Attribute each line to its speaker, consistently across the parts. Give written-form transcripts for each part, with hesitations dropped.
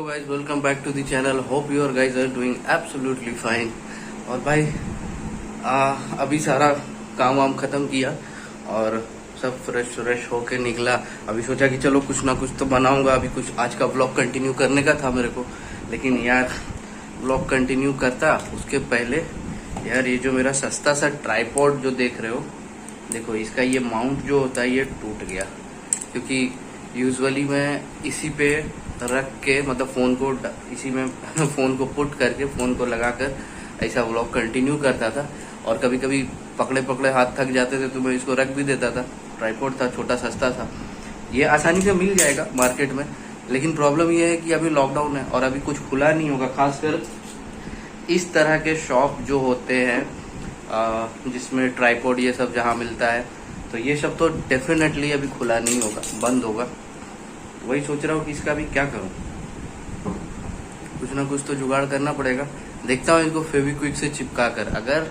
Speaker 1: guys, welcome back to the channel. Hope you guys are doing absolutely fine. और भाई अभी सारा काम वाम खत्म किया और सब फ्रेश होके निकला। अभी सोचा कि चलो कुछ ना कुछ तो बनाऊंगा। अभी कुछ आज का व्लॉग कंटिन्यू करने का था मेरे को, लेकिन यार व्लॉग कंटिन्यू करता उसके पहले यार ये जो मेरा सस्ता सा ट्राइपॉड जो देख रहे हो, देखो इसका ये माउंट जो होता है ये टूट गया, क्योंकि यूजुअली मैं इसी पे रख के मतलब फ़ोन को इसी में फ़ोन को पुट करके फ़ोन को लगाकर ऐसा व्लॉग कंटिन्यू करता था। और कभी कभी पकड़े हाथ थक जाते थे तो मैं इसको रख भी देता था। ट्राइपॉड था, छोटा सस्ता था, ये आसानी से मिल जाएगा मार्केट में। लेकिन प्रॉब्लम ये है कि अभी लॉकडाउन है और अभी कुछ खुला नहीं होगा। खासकर इस तरह के शॉप जो होते हैं जिसमें ट्राइपॉड ये सब जहाँ मिलता है, तो ये सब तो डेफिनेटली अभी खुला नहीं होगा, बंद होगा। वही सोच रहा हूँ कि इसका भी क्या करूँ, कुछ ना कुछ तो जुगाड़ करना पड़ेगा। देखता हूँ इसको फेविक्विक से चिपका कर, अगर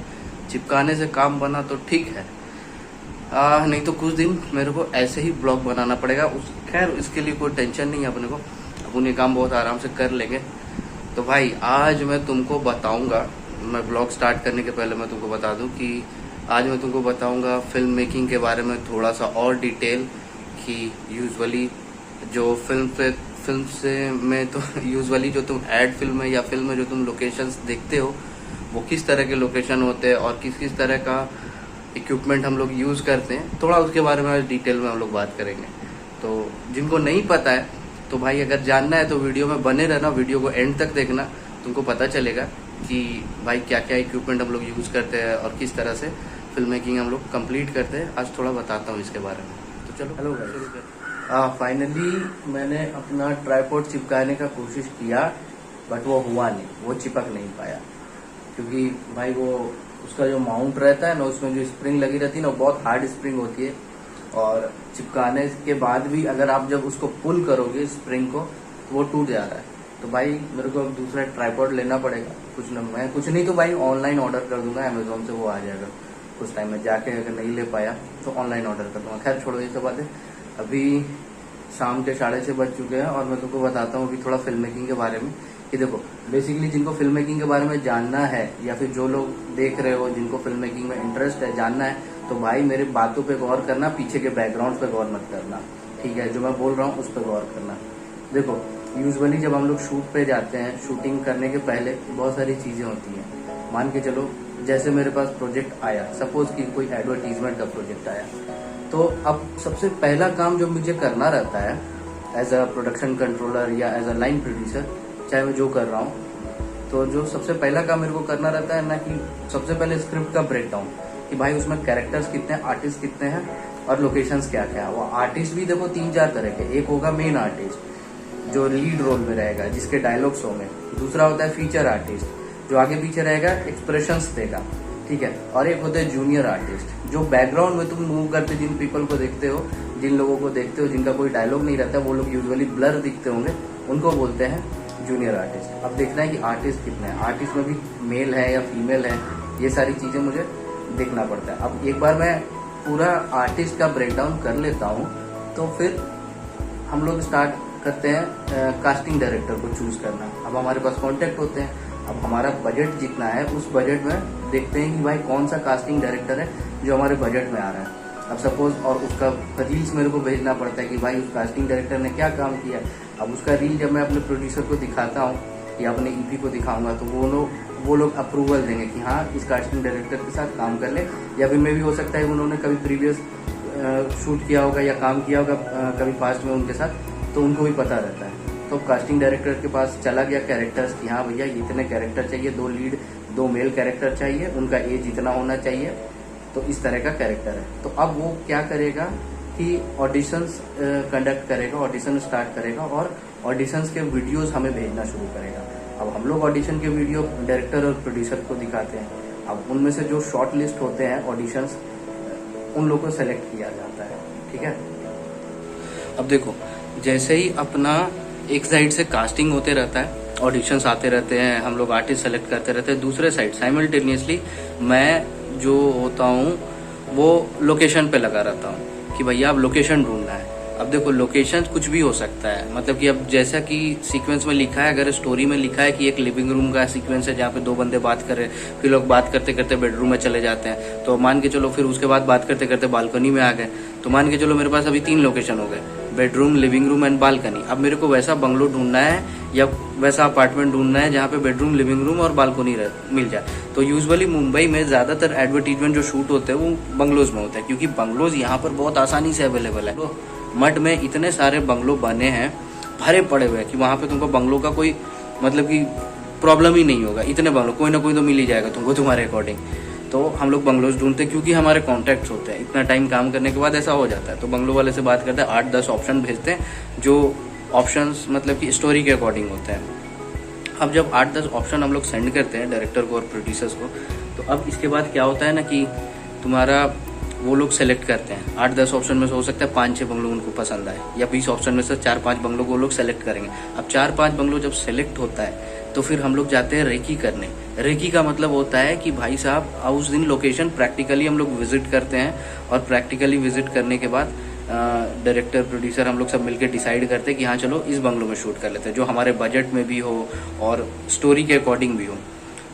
Speaker 1: चिपकाने से काम बना तो ठीक है, नहीं तो कुछ दिन मेरे को ऐसे ही ब्लॉग बनाना पड़ेगा। खैर इसके लिए कोई टेंशन नहीं है अपने को, अपन ये काम बहुत आराम से कर लेंगे। तो भाई आज मैं तुमको बताऊंगा, मैं ब्लॉग स्टार्ट करने के पहले मैं तुमको बता दूं कि आज मैं तुमको बताऊंगा फिल्म मेकिंग के बारे में थोड़ा सा और डिटेल, कि यूजुअली जो फिल्म से में तो यूजुअली जो तुम एड फिल्म में या फिल्म में जो तुम लोकेशंस देखते हो वो किस तरह के लोकेशन होते हैं और किस किस तरह का इक्विपमेंट हम लोग यूज़ करते हैं, थोड़ा उसके बारे में आज डिटेल में हम लोग बात करेंगे। तो जिनको नहीं पता है तो भाई अगर जानना है तो वीडियो में बने रहना, वीडियो को एंड तक देखना, तुमको पता चलेगा कि भाई क्या क्या इक्विपमेंट हम लोग यूज़ करते हैं और किस तरह से फिल्म मेकिंग हम लोग कंप्लीट करते हैं। आज थोड़ा बताता हूँ इसके बारे में। तो चलो हेलो गाइस, फाइनली मैंने अपना ट्राइपॉड चिपकाने का कोशिश किया, बट वो हुआ नहीं, वो चिपक नहीं पाया, क्योंकि भाई वो उसका जो माउंट रहता है ना, उसमें जो स्प्रिंग लगी रहती है ना, बहुत हार्ड स्प्रिंग होती है। और चिपकाने के बाद भी अगर आप जब उसको पुल करोगे स्प्रिंग को तो वो टूट जा रहा है। तो भाई मेरे को अब दूसरा ट्राइपॉड लेना पड़ेगा। मैं कुछ नहीं तो भाई ऑनलाइन ऑर्डर कर दूंगा, अमेजोन से वो आ जाएगा कुछ टाइम में जाके। अगर नहीं ले पाया तो ऑनलाइन ऑर्डर कर दूंगा। खैर छोड़ो ये सब बातें। अभी शाम के 6:30 बज चुके हैं और मैं तुमको बताता हूँ कि थोड़ा फिल्म मेकिंग के बारे में। कि देखो बेसिकली जिनको फिल्म मेकिंग के बारे में जानना है, या फिर जो लोग देख रहे हो जिनको फिल्म मेकिंग में इंटरेस्ट है, जानना है, तो भाई मेरे बातों पे गौर करना, पीछे के बैकग्राउंड पे गौर मत करना, ठीक है? जो मैं बोल रहा हूँ उस पर गौर करना। देखो यूजुअली जब हम लोग शूट पे जाते हैं, शूटिंग करने के पहले बहुत सारी चीजें होती हैं। मान के चलो जैसे मेरे पास प्रोजेक्ट आया, सपोज कि कोई एडवर्टीजमेंट का प्रोजेक्ट आया, तो अब सबसे पहला काम जो मुझे करना रहता है एज अ प्रोडक्शन कंट्रोलर या एज अ लाइन प्रोड्यूसर, चाहे मैं जो कर रहा हूँ, तो जो सबसे पहला काम मेरे को करना रहता है ना, कि सबसे पहले स्क्रिप्ट का ब्रेक डाउन, कि भाई उसमें कैरेक्टर्स कितने हैं, आर्टिस्ट कितने हैं और लोकेशंस क्या क्या है। वो आर्टिस्ट भी देखो 3-4 तरह के, एक होगा मेन आर्टिस्ट जो लीड रोल में रहेगा, जिसके डायलॉग्स होंगे। दूसरा होता है फीचर आर्टिस्ट जो आगे पीछे रहेगा, एक्सप्रेशंस देगा, ठीक है? और एक होता है जूनियर आर्टिस्ट जो बैकग्राउंड में तुम मूव करते जिन पीपल को देखते हो, जिन लोगों को देखते हो जिनका कोई डायलॉग नहीं रहता, वो लोग यूजुअली ब्लर दिखते होंगे, उनको बोलते हैं जूनियर आर्टिस्ट। अब देखना है कि आर्टिस्ट कितने हैं, आर्टिस्ट में भी मेल है या फीमेल है, ये सारी चीजें मुझे देखना पड़ता है। अब एक बार मैं पूरा आर्टिस्ट का ब्रेकडाउन कर लेता हूँ तो फिर हम लोग स्टार्ट करते हैं कास्टिंग डायरेक्टर को चूज करना। अब हमारे पास कॉन्टेक्ट होते हैं, अब हमारा बजट जितना है उस बजट में देखते हैं कि भाई कौन सा कास्टिंग डायरेक्टर है जो हमारे बजट में आ रहा है। अब सपोज और उसका रील्स मेरे को भेजना पड़ता है कि भाई उस कास्टिंग डायरेक्टर ने क्या काम किया। अब उसका रील जब मैं अपने प्रोड्यूसर को दिखाता हूँ या अपने ईपी को दिखाऊंगा तो वो लोग अप्रूवल देंगे कि हाँ इस कास्टिंग डायरेक्टर के साथ काम कर ले, या फिर मे भी हो सकता है उन्होंने कभी प्रीवियस शूट किया होगा या काम किया होगा कभी पास्ट में उनके साथ, तो उनको भी पता रहता है। तो कास्टिंग डायरेक्टर के पास चला गया कैरेक्टर्स कि हाँ भैया इतने कैरेक्टर चाहिए, 2 लीड 2 मेल कैरेक्टर चाहिए, उनका एज इतना होना चाहिए, तो इस तरह का कैरेक्टर है। तो अब वो क्या करेगा कि ऑडिशंस कंडक्ट करेगा, ऑडिशन स्टार्ट करेगा और ऑडिशंस के वीडियोस हमें भेजना शुरू करेगा। अब हम लोग ऑडिशन के वीडियो डायरेक्टर और प्रोड्यूसर को दिखाते हैं। अब उनमें से जो शॉर्ट लिस्ट होते हैं ऑडिशंस, उन लोगों को सेलेक्ट किया जाता है, ठीक है? अब देखो जैसे ही अपना एक साइड से कास्टिंग होते रहता है, ऑडिशंस आते रहते हैं, हम लोग आर्टिस्ट सेलेक्ट करते रहते हैं, दूसरे साइड साइमल्टेनियसली मैं जो होता हूँ वो लोकेशन पे लगा रहता हूँ कि भैया अब लोकेशन ढूंढना है। अब देखो लोकेशन कुछ भी हो सकता है, मतलब कि अब जैसा कि सीक्वेंस में लिखा है, अगर स्टोरी में लिखा है कि एक लिविंग रूम का सीक्वेंस है जहाँ पे दो बंदे बात कर रहे हैं, फिर लोग बात करते करते बेडरूम में चले जाते हैं, तो मान के चलो फिर उसके बाद बात करते करते बालकनी में आ गए, तो मान के चलो मेरे पास अभी 3 लोकेशन हो गए, bedroom, living room and balcony. अब मेरे को वैसा बंगलो ढूंढना है या वैसा अपार्टमेंट ढूंढना है जहाँ पे बेडरूम, लिविंग रूम और बालकनी मिल जाए। तो यूजुअली मुंबई में ज़्यादातर एडवर्टीजमेंट जो शूट होते हैं वो बंगलोज में होता है, क्योंकि बंगलोज यहाँ पर बहुत आसानी से अवेलेबल है। तो मठ में इतने सारे बंगलो बने हैं, भरे पड़े हुए हैं कि वहाँ पे तुमको बंगलो का कोई मतलब कि प्रॉब्लम ही नहीं होगा। इतने बंगलो कोई ना कोई तो मिल ही जाएगा तुमको तुम्हारे अकॉर्डिंग। तो हम लोग बंगलोज ढूंढते हैं क्योंकि हमारे कॉन्टैक्ट्स होते हैं, इतना टाइम काम करने के बाद ऐसा हो जाता है। तो बंगलो वाले से बात करते हैं, 8-10 ऑप्शन भेजते हैं, जो ऑप्शंस मतलब कि स्टोरी के अकॉर्डिंग होते हैं। अब जब 8-10 ऑप्शन हम लोग सेंड करते हैं डायरेक्टर को और प्रोड्यूसर्स को, तो अब इसके बाद क्या होता है ना कि तुम्हारा वो लोग सेलेक्ट करते हैं। 8-10 ऑप्शन में से हो सकता है 5-6 बंगलो उनको पसंद आए, या 20 ऑप्शन में से 4-5 बंगलो को वो लोग सेलेक्ट करेंगे। अब 4-5 बंगलो जब सेलेक्ट होता है तो फिर हम लोग जाते हैं रेकी करने। रेकी का मतलब होता है कि भाई साहब उस दिन लोकेशन प्रैक्टिकली हम लोग विजिट करते हैं, और प्रैक्टिकली विजिट करने के बाद डायरेक्टर, प्रोड्यूसर हम लोग सब मिलकर डिसाइड करते हैं कि हाँ चलो इस बंगलो में शूट कर लेते हैं, जो हमारे बजट में भी हो और स्टोरी के अकॉर्डिंग भी हो।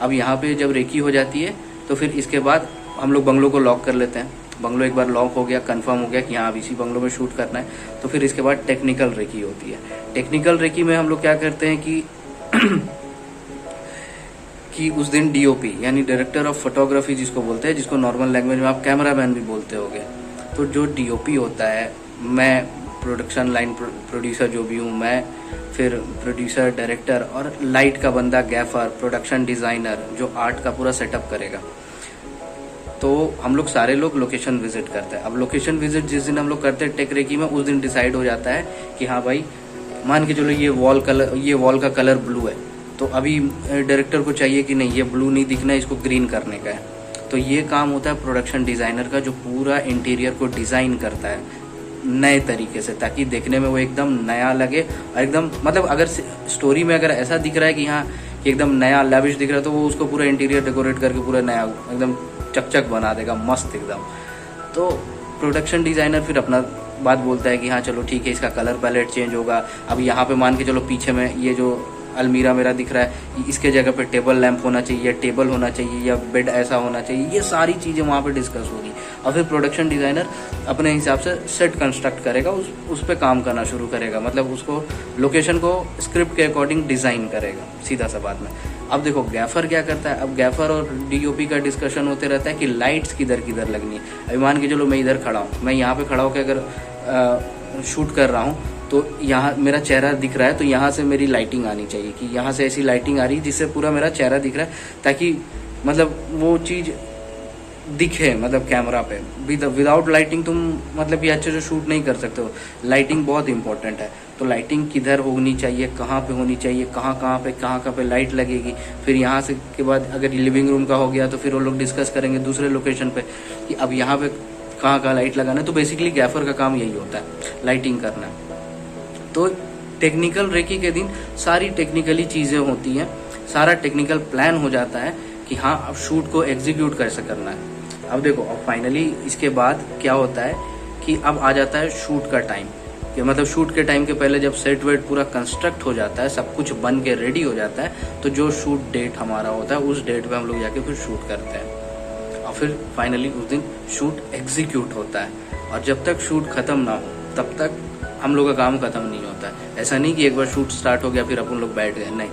Speaker 1: अब यहाँ पे जब रेकी हो जाती है तो फिर इसके बाद हम लोग बंगलो को लॉक कर लेते हैं। बंगलो एक बार लॉक हो गया, कंफर्म हो गया कि हाँ अब इसी बंगलो में शूट करना है, तो फिर इसके बाद टेक्निकल रेकी होती है। टेक्निकल रेकी में हम लोग क्या करते हैं कि उस दिन डीओपी यानी डायरेक्टर ऑफ फोटोग्राफी जिसको बोलते हैं, जिसको नॉर्मल लैंग्वेज में आप कैमरामैन भी बोलते होगे, तो जो डीओपी होता है, मैं प्रोडक्शन लाइन प्रोड्यूसर जो भी हूँ मैं, फिर प्रोड्यूसर, डायरेक्टर और लाइट का बंदा, गैफर, प्रोडक्शन डिज़ाइनर जो आर्ट का पूरा सेटअप करेगा। तो हम लोग सारे लोग लोकेशन विजिट करते हैं। अब लोकेशन विजिट जिस दिन हम लोग करते हैं टेक रेकी में, उस दिन डिसाइड हो जाता है कि हाँ भाई मान के चलो ये वॉल का कलर ब्लू है, तो अभी डायरेक्टर को चाहिए कि नहीं ये ब्लू नहीं दिखना है, इसको ग्रीन करने का है। तो ये काम होता है प्रोडक्शन डिज़ाइनर का, जो पूरा इंटीरियर को डिज़ाइन करता है नए तरीके से, ताकि देखने में वो एकदम नया लगे। और एकदम मतलब अगर स्टोरी में अगर ऐसा दिख रहा है कि हाँ एकदम नया लैविश दिख रहा है, तो वो उसको पूरा इंटीरियर डेकोरेट करके पूरा नया एकदम चकचक बना देगा, मस्त एकदम। तो प्रोडक्शन डिज़ाइनर फिर अपना बात बोलता है कि हाँ चलो ठीक है, इसका कलर पैलेट चेंज होगा। अब यहाँ पे मान के चलो पीछे में ये जो अलमीरा मेरा दिख रहा है, इसके जगह पे टेबल लैंप होना चाहिए, या टेबल होना चाहिए, या बेड ऐसा होना चाहिए। ये सारी चीज़ें वहाँ पे डिस्कस होगी, और फिर प्रोडक्शन डिज़ाइनर अपने हिसाब से सेट कंस्ट्रक्ट करेगा, उस पर काम करना शुरू करेगा, मतलब उसको लोकेशन को स्क्रिप्ट के अकॉर्डिंग डिज़ाइन करेगा, सीधा सा बात में। अब देखो गैफर क्या करता है, अब गैफर और डीओपी का डिस्कशन होते रहता है कि लाइट्स किधर किधर लगनी है। अभी मान के चलो मैं इधर खड़ा हूँ, मैं यहाँ पे खड़ा होकर अगर शूट कर रहा हूँ, तो यहाँ मेरा चेहरा दिख रहा है, तो यहाँ से मेरी लाइटिंग आनी चाहिए कि यहाँ से ऐसी लाइटिंग आ रही है जिससे पूरा मेरा चेहरा दिख रहा है, ताकि मतलब वो चीज़ दिखे मतलब कैमरा पे। विदाउट लाइटिंग तुम मतलब कि अच्छे से शूट नहीं कर सकते हो। लाइटिंग बहुत इंपॉर्टेंट है। तो लाइटिंग किधर होनी चाहिए, कहाँ पे होनी चाहिए, कहाँ पे लाइट लगेगी। फिर यहाँ से के बाद अगर लिविंग रूम का हो गया तो फिर वो लोग डिस्कस करेंगे दूसरे लोकेशन पे कि अब यहाँ पे कहाँ लाइट लगाना है। तो बेसिकली गैफर का काम यही होता है, लाइटिंग करना। तो टेक्निकल रेकी के दिन सारी टेक्निकली चीज़ें होती हैं, सारा टेक्निकल प्लान हो जाता है कि हाँ अब शूट को एग्जीक्यूट कैसे करना है। अब देखो अब फाइनली इसके बाद क्या होता है कि अब आ जाता है शूट का टाइम, कि मतलब शूट के टाइम के पहले जब सेट वेट पूरा कंस्ट्रक्ट हो जाता है, सब कुछ बन के रेडी हो जाता है, तो जो शूट डेट हमारा होता है उस डेट पे हम लोग जाके फिर शूट करते हैं, और फिर फाइनली उस दिन शूट एग्जीक्यूट होता है। और जब तक शूट खत्म ना हो तब तक हम लोग का काम खत्म नहीं होता है। ऐसा नहीं कि एक बार शूट स्टार्ट हो गया फिर अपन लोग बैठ गए, नहीं।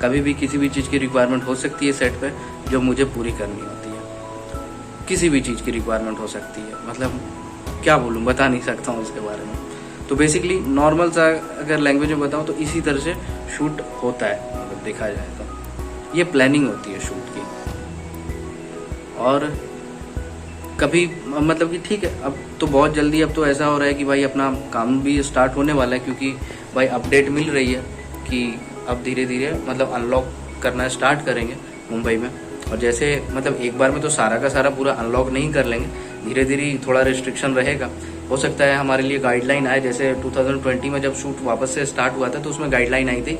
Speaker 1: कभी भी किसी भी चीज़ की रिक्वायरमेंट हो सकती है सेट पे जो मुझे पूरी करनी होती है। किसी भी चीज़ की रिक्वायरमेंट हो सकती है, मतलब क्या बोलूँ, बता नहीं सकता हूँ इसके बारे में। तो बेसिकली नॉर्मल सा अगर लैंग्वेज में बताऊँ तो इसी तरह से शूट होता है, मतलब देखा जाए तो ये प्लानिंग होती है शूट की। और कभी मतलब कि ठीक है, अब तो बहुत जल्दी अब तो ऐसा हो रहा है कि भाई अपना काम भी स्टार्ट होने वाला है, क्योंकि भाई अपडेट मिल रही है कि अब धीरे धीरे मतलब अनलॉक करना स्टार्ट करेंगे मुंबई में। और जैसे मतलब एक बार में तो सारा का सारा पूरा अनलॉक नहीं कर लेंगे, धीरे धीरे थोड़ा रिस्ट्रिक्शन रहेगा। हो सकता है हमारे लिए गाइडलाइन आए, जैसे 2020 में जब शूट वापस से स्टार्ट हुआ था तो उसमें गाइडलाइन आई थी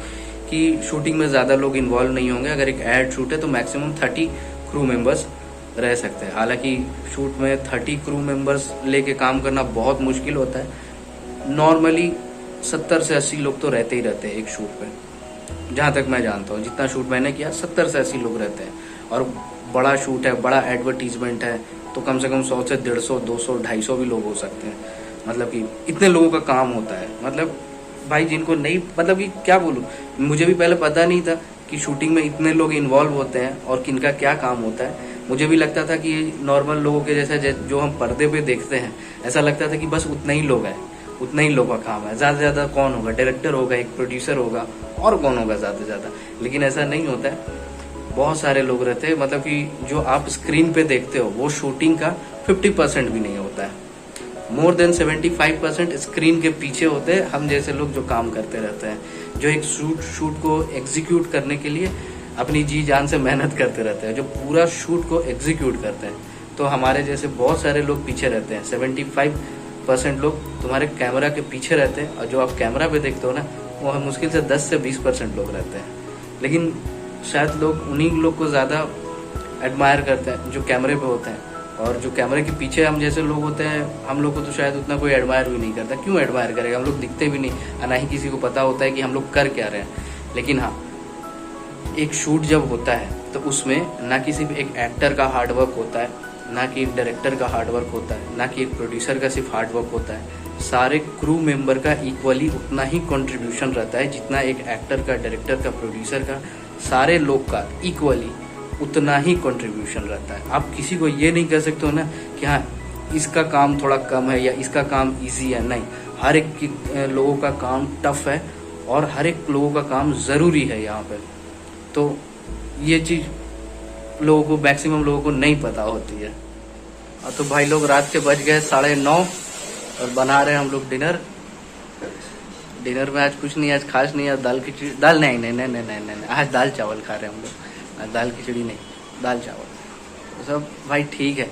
Speaker 1: कि शूटिंग में ज़्यादा लोग इन्वॉल्व नहीं होंगे। अगर एक एड शूट है तो मैक्सिमम 30 क्रू मेंबर्स रह सकते हैं। हालांकि शूट में 30 क्रू मेंबर्स लेके काम करना बहुत मुश्किल होता है। नॉर्मली 70 से 80 लोग तो रहते ही रहते हैं एक शूट पे, जहाँ तक मैं जानता हूँ। जितना शूट मैंने किया 70 से 80 लोग रहते हैं। और बड़ा शूट है, बड़ा एडवर्टीजमेंट है, तो कम से कम 100 से 150, 200, 250 भी लोग हो सकते हैं। मतलब कि इतने लोगों का काम होता है। मतलब भाई जिनको नहीं, मतलब कि क्या बोलूँ, मुझे भी पहले पता नहीं था कि शूटिंग में इतने लोग इन्वॉल्व होते हैं और किनका क्या काम होता है। मुझे भी लगता था कि नॉर्मल लोगों के जैसा जो हम पर्दे पे देखते हैं, ऐसा लगता था कि बस उतना ही लोग हैं, उतना ही लोग का काम है। ज़्यादा से ज़्यादा कौन होगा, डायरेक्टर होगा, एक प्रोड्यूसर होगा, और कौन होगा ज़्यादा से ज़्यादा। लेकिन ऐसा नहीं होता है, बहुत सारे लोग रहते हैं। मतलब कि जो आप स्क्रीन पे देखते हो वो शूटिंग का 50% भी नहीं होता है। मोर देन 75% स्क्रीन के पीछे होते हैं हम जैसे लोग जो काम करते रहते हैं, जो एक शूट को एग्जीक्यूट करने के लिए अपनी जी जान से मेहनत करते रहते हैं, जो पूरा शूट को एग्जीक्यूट करते हैं। तो हमारे जैसे बहुत सारे लोग पीछे रहते हैं। 75% लोग तुम्हारे कैमरा के पीछे रहते हैं, और जो आप कैमरा पे देखते हो ना, वो मुश्किल से 10 से 20% लोग रहते हैं। लेकिन शायद लोग उन्हीं लोग को ज़्यादा एडमायर करते हैं जो कैमरे पे होते हैं, और जो कैमरे के पीछे हम जैसे लोग होते हैं, हम लोग को तो शायद उतना कोई एडमायर भी नहीं करता। क्यों एडमायर करेगा, हम लोग दिखते भी नहीं, और ना ही किसी को पता होता है कि हम लोग कर क्या रहे हैं। लेकिन हाँ, एक शूट जब होता है तो उसमें ना कि सिर्फ एक एक्टर का हार्डवर्क होता है, ना कि एक डायरेक्टर का हार्डवर्क होता है, ना कि एक प्रोड्यूसर का सिर्फ हार्डवर्क होता है। सारे क्रू मेंबर का इक्वली उतना ही कंट्रीब्यूशन रहता है, जितना एक एक्टर का, डायरेक्टर का, प्रोड्यूसर का, सारे लोग का इक्वली उतना ही कंट्रीब्यूशन रहता है। आप किसी को ये नहीं कह सकते हो ना कि हाँ इसका काम थोड़ा कम है या इसका काम इजी है। नहीं, हर एक लोगों का काम टफ है, और हर एक लोगों का काम ज़रूरी है यहाँ पे। तो ये चीज़ लोगों को, मैक्सिमम लोगों को नहीं पता होती है। तो भाई लोग, रात के बज गए 9:30 और बना रहे हैं हम लोग डिनर। डिनर में आज कुछ नहीं, आज खास नहीं है। दाल खिचड़ी, दाल नहीं, आज दाल चावल खा रहे हैं हम लोग। दाल खिचड़ी नहीं, दाल चावल। तो सब भाई ठीक है।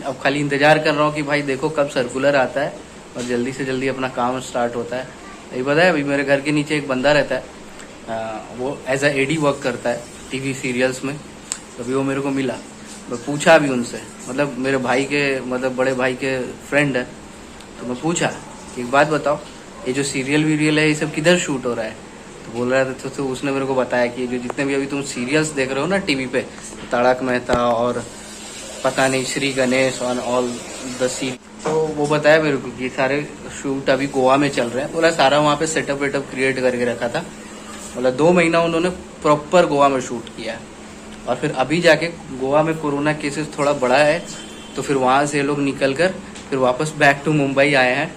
Speaker 1: अब खाली इंतज़ार कर रहा हूँ कि भाई देखो कब सर्कुलर आता है और जल्दी से जल्दी अपना काम स्टार्ट होता है। ये पता है, अभी मेरे घर के नीचे एक बंदा रहता है, वो एज अ एडी वर्क करता है टीवी सीरियल्स में। तभी वो मेरे को मिला, मैं पूछा भी उनसे, मतलब मेरे भाई के, मतलब बड़े भाई के फ्रेंड है। तो मैं पूछा, एक बात बताओ, ये जो सीरियल वीरियल है ये सब किधर शूट हो रहा है? तो बोल रहा था, तो उसने मेरे को बताया कि जो जितने भी अभी तुम सीरियल्स देख रहे हो ना टीवी पे, तारक मेहता और पता नहीं श्री गणेश और ऑल द सी, तो वो बताया मेरे को कि सारे शूट अभी गोवा में चल रहे हैं। बोला सारा वहाँ पे सेटअप वेटअप क्रिएट करके रखा था। बोला 2 महीना उन्होंने प्रॉपर गोवा में शूट किया है, और फिर अभी जाके गोवा में कोरोना केसेस थोड़ा बढ़ा है, तो फिर वहाँ से लोग निकल कर फिर वापस बैक टू मुंबई आए हैं।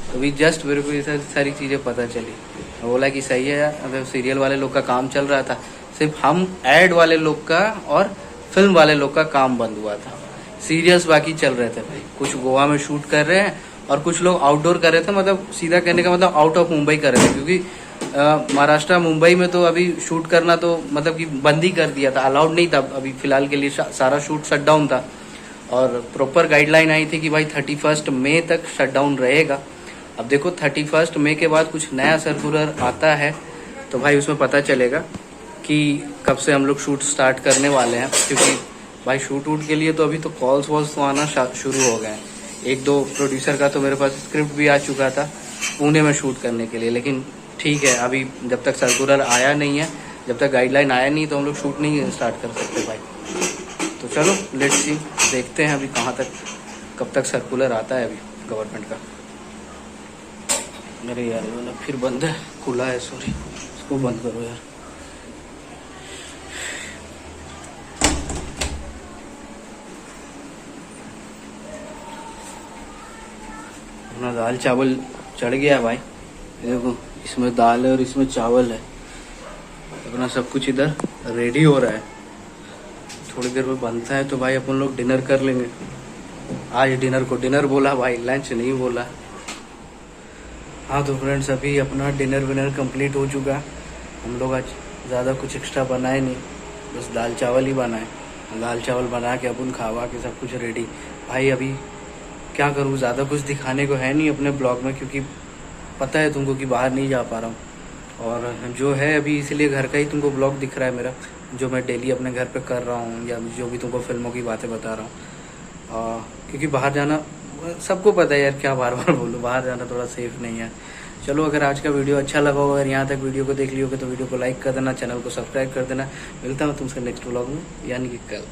Speaker 1: तो अभी जस्ट मेरे को ये सारी चीज़ें पता चली। बोला कि सही है यार, अगर सीरियल वाले लोग का काम चल रहा था, सिर्फ हम ऐड वाले लोग का और फिल्म वाले लोग का काम बंद हुआ था। सीरियल्स बाकी चल रहे थे भाई। कुछ गोवा में शूट कर रहे हैं और कुछ लोग आउटडोर कर रहे थे, मतलब सीधा कहने का मतलब आउट ऑफ मुंबई कर रहे थे, क्योंकि महाराष्ट्र मुंबई में तो अभी शूट करना तो मतलब कि बंद ही कर दिया था, अलाउड नहीं था अभी फिलहाल के लिए। सारा शूट शटडाउन था, और प्रॉपर गाइडलाइन आई थी कि भाई 31 मई तक शटडाउन रहेगा। अब देखो 31 मई के बाद कुछ नया सर्कुलर आता है तो भाई उसमें पता चलेगा कि कब से हम लोग शूट स्टार्ट करने वाले हैं। क्योंकि भाई शूट वूट के लिए तो अभी तो कॉल्स वॉल्स तो आना शुरू हो गए हैं। 1-2 प्रोड्यूसर का तो मेरे पास स्क्रिप्ट भी आ चुका था पुणे में शूट करने के लिए। लेकिन ठीक है, अभी जब तक सर्कुलर आया नहीं है, जब तक गाइडलाइन आया नहीं, तो हम लोग शूट नहीं स्टार्ट कर सकते भाई। तो चलो लेट्स सी, देखते हैं अभी कहाँ तक, कब तक सर्कुलर आता है अभी गवर्नमेंट का। अरे यार ये वाला फिर बंद है, खुला है, सॉरी, इसको बंद करो यार। अपना दाल चावल चढ़ गया भाई, देखो इसमें दाल है और इसमें चावल है। अपना सब कुछ इधर रेडी हो रहा है, थोड़ी देर में बनता है तो भाई अपन लोग डिनर कर लेंगे। आज डिनर को डिनर बोला भाई, लंच नहीं बोला। हाँ तो फ्रेंड्स, अभी अपना डिनर विनर कंप्लीट हो चुका। हम लोग आज ज़्यादा कुछ एक्स्ट्रा बनाए नहीं, बस दाल चावल ही बनाए। दाल चावल बना के अपन खावा के सब कुछ रेडी। भाई अभी क्या करूँ, ज़्यादा कुछ दिखाने को है नहीं अपने ब्लॉग में, क्योंकि पता है तुमको कि बाहर नहीं जा पा रहा हूँ। और जो है अभी इसलिए घर का ही तुमको ब्लॉग दिख रहा है मेरा, जो मैं डेली अपने घर पे कर रहा हूँ, या जो भी तुमको फिल्मों की बातें बता रहा हूँ। क्योंकि बाहर जाना सबको पता है यार, क्या बार बार बोलूँ, बाहर जाना थोड़ा सेफ नहीं है। चलो, अगर आज का वीडियो अच्छा लगा हो, अगर यहाँ तक वीडियो को देख लियोगे तो वीडियो को लाइक कर देना, चैनल को सब्सक्राइब कर देना। मिलता हूँ तुमसे नेक्स्ट व्लॉग में, यानी कि कल।